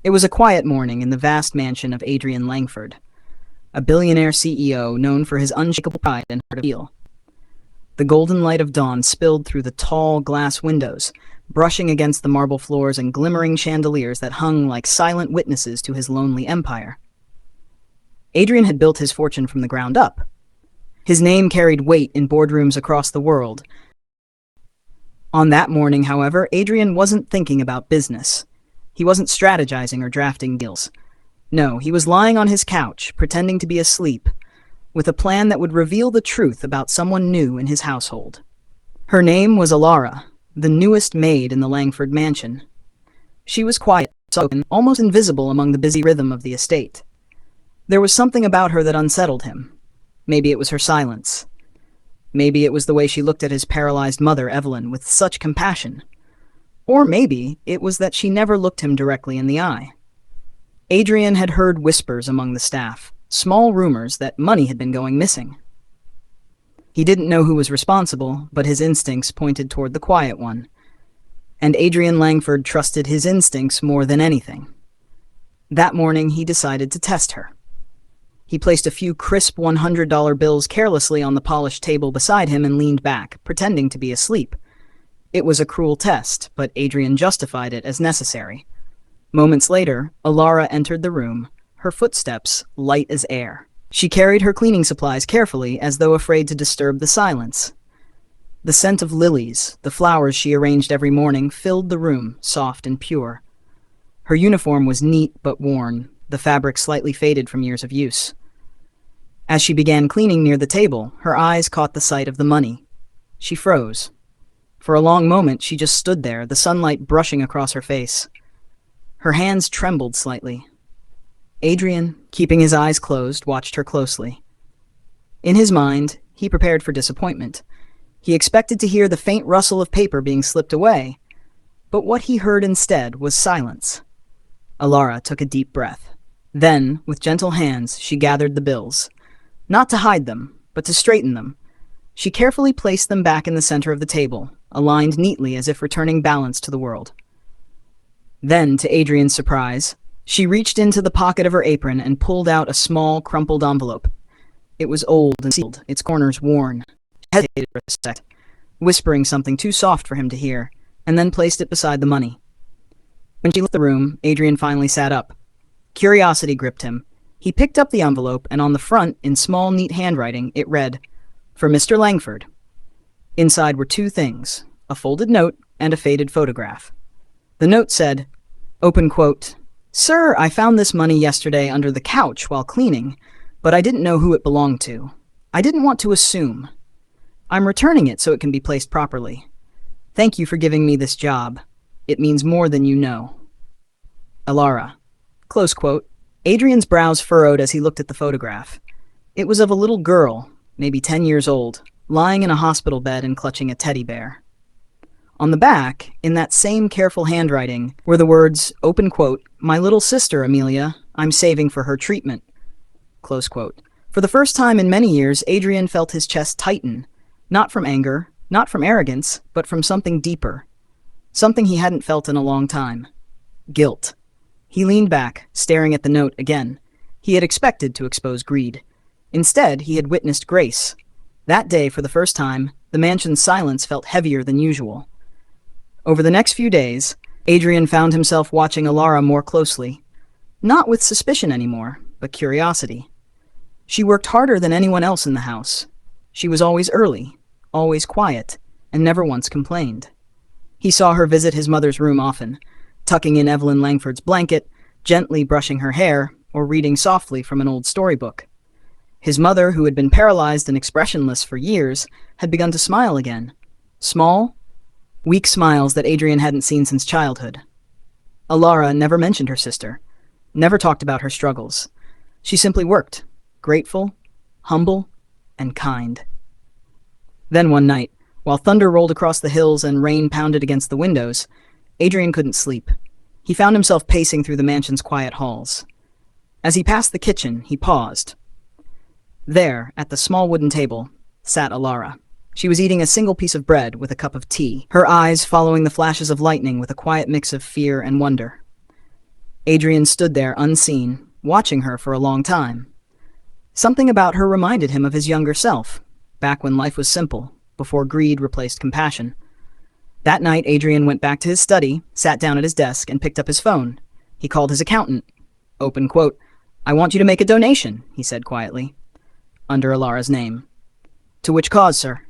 It was a quiet morning in the vast mansion of Adrian Langford, a billionaire CEO known for his unshakable pride and heart of steel. The golden light of dawn spilled through the tall glass windows, brushing against the marble floors and glimmering chandeliers that hung like silent witnesses to his lonely empire. Adrian had built his fortune from the ground up. His name carried weight in boardrooms across the world. On that morning, however, Adrian wasn't thinking about business. He wasn't strategizing or drafting deals. No, he was lying on his couch, pretending to be asleep, with a plan that would reveal the truth about someone new in his household. Her name was Elara, the newest maid in the Langford mansion. She was quiet, spoken, almost invisible among the busy rhythm of the estate. There was something about her that unsettled him. Maybe it was her silence. Maybe it was the way she looked at his paralyzed mother, Evelyn, with such compassion. Or maybe it was that she never looked him directly in the eye. Adrian had heard whispers among the staff, small rumors that money had been going missing. He didn't know who was responsible, but his instincts pointed toward the quiet one. And Adrian Langford trusted his instincts more than anything. That morning, he decided to test her. He placed a few crisp $100 bills carelessly on the polished table beside him and leaned back, pretending to be asleep. It was a cruel test, but Adrian justified it as necessary. Moments later, Elara entered the room, her footsteps light as air. She carried her cleaning supplies carefully, as though afraid to disturb the silence. The scent of lilies, the flowers she arranged every morning, filled the room, soft and pure. Her uniform was neat but worn, the fabric slightly faded from years of use. As she began cleaning near the table, her eyes caught the sight of the money. She froze. For a long moment, she just stood there, the sunlight brushing across her face. Her hands trembled slightly. Adrian, keeping his eyes closed, watched her closely. In his mind, he prepared for disappointment. He expected to hear the faint rustle of paper being slipped away, but what he heard instead was silence. Elara took a deep breath. Then, with gentle hands, she gathered the bills. Not to hide them, but to straighten them. She carefully placed them back in the center of the table, aligned neatly as if returning balance to the world. Then, to Adrian's surprise, she reached into the pocket of her apron and pulled out a small, crumpled envelope. It was old and sealed, its corners worn. She hesitated for a second, whispering something too soft for him to hear, and then placed it beside the money. When she left the room, Adrian finally sat up. Curiosity gripped him. He picked up the envelope, and on the front, in small, neat handwriting, it read, "For Mr. Langford." Inside were two things, a folded note and a faded photograph. The note said, open quote, "Sir, I found this money yesterday under the couch while cleaning, but I didn't know who it belonged to. I didn't want to assume. I'm returning it so it can be placed properly. Thank you for giving me this job. It means more than you know. Elara." Close quote. Adrian's brows furrowed as he looked at the photograph. It was of a little girl, maybe 10 years old, lying in a hospital bed and clutching a teddy bear. On the back, in that same careful handwriting, were the words, open quote, "My little sister, Amelia, I'm saving for her treatment." Close quote. For the first time in many years, Adrian felt his chest tighten, not from anger, not from arrogance, but from something deeper. Something he hadn't felt in a long time. Guilt. He leaned back, staring at the note again. He had expected to expose greed. Instead, he had witnessed grace. That day, for the first time, the mansion's silence felt heavier than usual. Over the next few days, Adrian found himself watching Elara more closely. Not with suspicion anymore, but curiosity. She worked harder than anyone else in the house. She was always early, always quiet, and never once complained. He saw her visit his mother's room often, tucking in Evelyn Langford's blanket, gently brushing her hair, or reading softly from an old storybook. His mother, who had been paralyzed and expressionless for years, had begun to smile again. Small, weak smiles that Adrian hadn't seen since childhood. Elara never mentioned her sister, never talked about her struggles. She simply worked, grateful, humble, and kind. Then one night, while thunder rolled across the hills and rain pounded against the windows, Adrian couldn't sleep. He found himself pacing through the mansion's quiet halls. As he passed the kitchen, he paused. There, at the small wooden table, sat Elara. She was eating a single piece of bread with a cup of tea, her eyes following the flashes of lightning with a quiet mix of fear and wonder. Adrian stood there unseen, watching her for a long time. Something about her reminded him of his younger self, back when life was simple, before greed replaced compassion. That night, Adrian went back to his study, sat down at his desk, and picked up his phone. He called his accountant. Open quote, "I want you to make a donation," he said quietly, under Elara's name. "To which cause, sir?"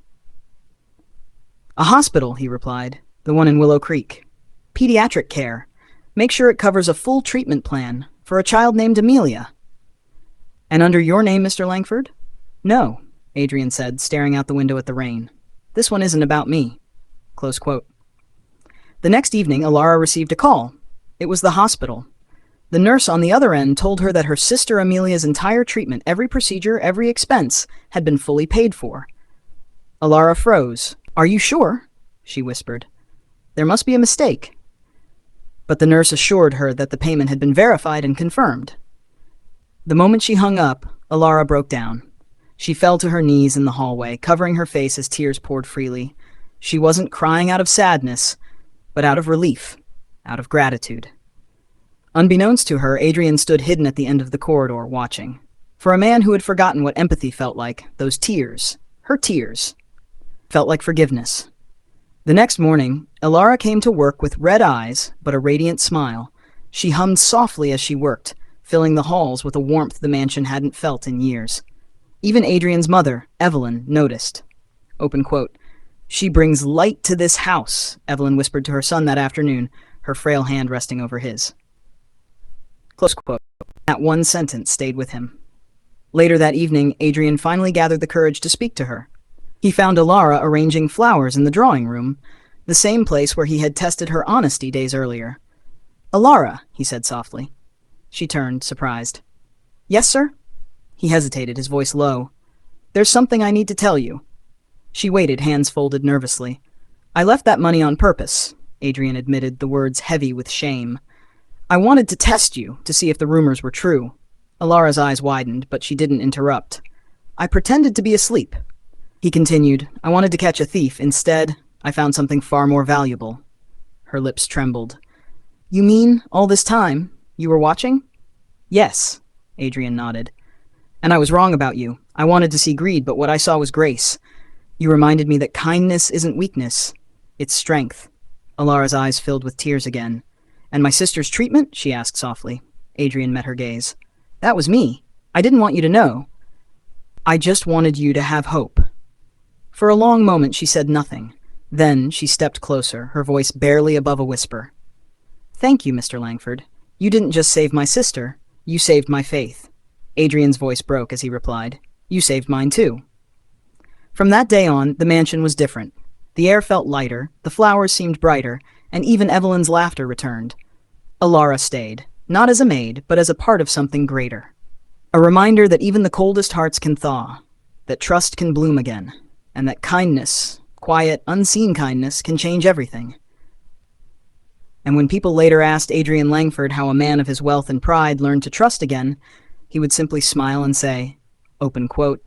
"A hospital," he replied, "the one in Willow Creek. Pediatric care. Make sure it covers a full treatment plan for a child named Amelia." "And under your name, Mr. Langford?" "No," Adrian said, staring out the window at the rain. "This one isn't about me." Close quote. The next evening, Elara received a call. It was the hospital. The nurse on the other end told her that her sister Amelia's entire treatment, every procedure, every expense, had been fully paid for. Elara froze. "Are you sure?" she whispered. "There must be a mistake." But the nurse assured her that the payment had been verified and confirmed. The moment she hung up, Elara broke down. She fell to her knees in the hallway, covering her face as tears poured freely. She wasn't crying out of sadness, but out of relief, out of gratitude. Unbeknownst to her, Adrian stood hidden at the end of the corridor, watching. For a man who had forgotten what empathy felt like, those tears, her tears, felt like forgiveness. The next morning, Elara came to work with red eyes, but a radiant smile. She hummed softly as she worked, filling the halls with a warmth the mansion hadn't felt in years. Even Adrian's mother, Evelyn, noticed. Open quote, "She brings light to this house," Evelyn whispered to her son that afternoon, her frail hand resting over his. Close quote. That one sentence stayed with him. Later that evening, Adrian finally gathered the courage to speak to her. He found Elara arranging flowers in the drawing room, the same place where he had tested her honesty days earlier. "Elara," he said softly. She turned, surprised. "Yes, sir?" He hesitated, his voice low. "There's something I need to tell you." She waited, hands folded nervously. "I left that money on purpose," Adrian admitted, the words heavy with shame. "I wanted to test you, to see if the rumors were true." Elara's eyes widened, but she didn't interrupt. "I pretended to be asleep." He continued, "I wanted to catch a thief. Instead, I found something far more valuable." Her lips trembled. "You mean, all this time, you were watching?" "Yes," Adrian nodded. "And I was wrong about you. I wanted to see greed, but what I saw was grace. You reminded me that kindness isn't weakness, it's strength." Elara's eyes filled with tears again. "And my sister's treatment?" she asked softly. Adrian met her gaze. "That was me. I didn't want you to know. I just wanted you to have hope." For a long moment she said nothing. Then she stepped closer, her voice barely above a whisper. "Thank you, Mr. Langford. You didn't just save my sister, you saved my faith." Adrian's voice broke as he replied, "You saved mine too." From that day on, the mansion was different. The air felt lighter, the flowers seemed brighter, and even Evelyn's laughter returned. Elara stayed, not as a maid, but as a part of something greater. A reminder that even the coldest hearts can thaw, that trust can bloom again, and that kindness, quiet, unseen kindness, can change everything. And when people later asked Adrian Langford how a man of his wealth and pride learned to trust again, he would simply smile and say, open quote,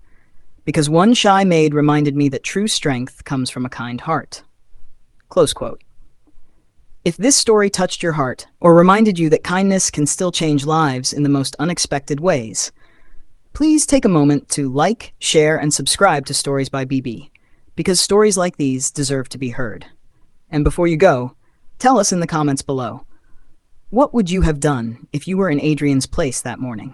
"Because one shy maid reminded me that true strength comes from a kind heart." Close quote. If this story touched your heart, or reminded you that kindness can still change lives in the most unexpected ways, please take a moment to like, share, and subscribe to Stories by BB, because stories like these deserve to be heard. And before you go, tell us in the comments below, what would you have done if you were in Adrian's place that morning?